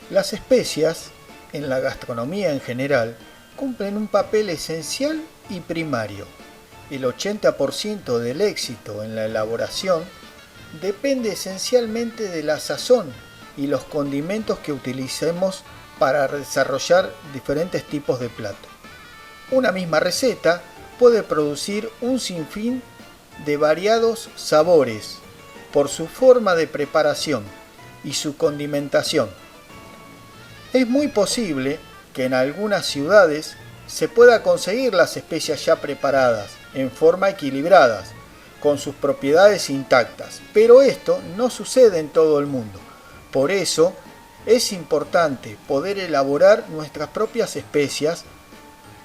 Las especias, en la gastronomía en general, cumplen un papel esencial y primario. El 80% del éxito en la elaboración depende esencialmente de la sazón y los condimentos que utilicemos para desarrollar diferentes tipos de plato. Una misma receta puede producir un sinfín de variados sabores por su forma de preparación y su condimentación. Es muy posible que en algunas ciudades se pueda conseguir las especias ya preparadas en forma equilibradas, con sus propiedades intactas, pero esto no sucede en todo el mundo. Por eso es importante poder elaborar nuestras propias especias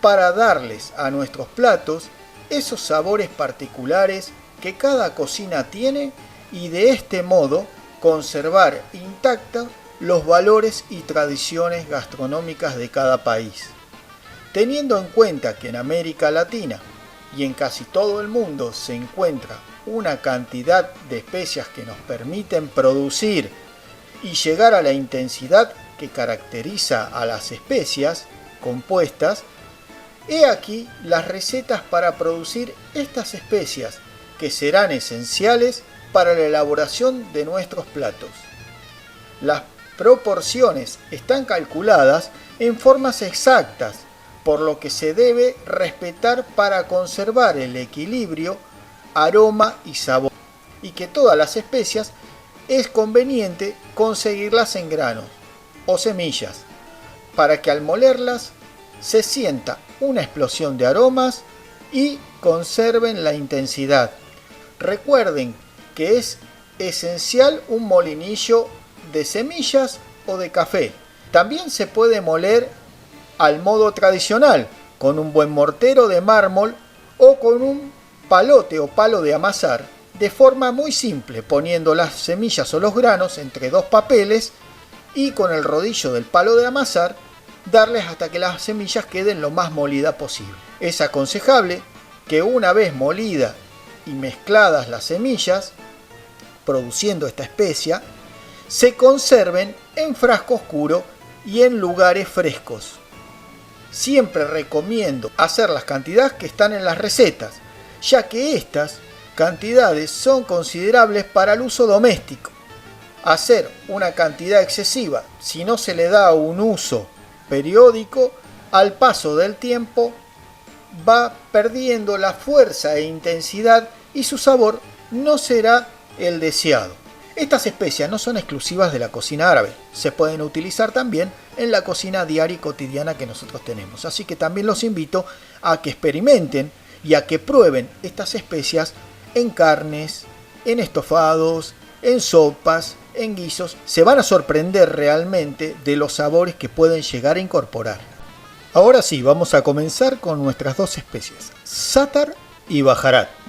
para darles a nuestros platos esos sabores particulares que cada cocina tiene y de este modo conservar intactos los valores y tradiciones gastronómicas de cada país. Teniendo en cuenta que en América Latina y en casi todo el mundo se encuentra una cantidad de especias que nos permiten producir y llegar a la intensidad que caracteriza a las especias compuestas, he aquí las recetas para producir estas especias que serán esenciales para la elaboración de nuestros platos. Las proporciones están calculadas en formas exactas, por lo que se debe respetar para conservar el equilibrio, aroma y sabor, y que todas las especias es conveniente conseguirlas en granos o semillas, para que al molerlas se sienta una explosión de aromas y conserven la intensidad. Recuerden que es esencial un molinillo de semillas o de café. También se puede moler al modo tradicional, con un buen mortero de mármol o con un palote o palo de amasar, de forma muy simple, poniendo las semillas o los granos entre dos papeles y con el rodillo del palo de amasar, darles hasta que las semillas queden lo más molida posible. Es aconsejable que una vez molida y mezcladas las semillas, produciendo esta especia, se conserven en frasco oscuro y en lugares frescos. Siempre recomiendo hacer las cantidades que están en las recetas, ya que estas cantidades son considerables para el uso doméstico. Hacer una cantidad excesiva, si no se le da un uso periódico, al paso del tiempo va perdiendo la fuerza e intensidad y su sabor no será el deseado. Estas especias no son exclusivas de la cocina árabe, se pueden utilizar también en la cocina diaria y cotidiana que nosotros tenemos. Así que también los invito a que experimenten y a que prueben estas especias en carnes, en estofados, en sopas, en guisos. Se van a sorprender realmente de los sabores que pueden llegar a incorporar. Ahora sí, vamos a comenzar con nuestras dos especies, sátar y baharat.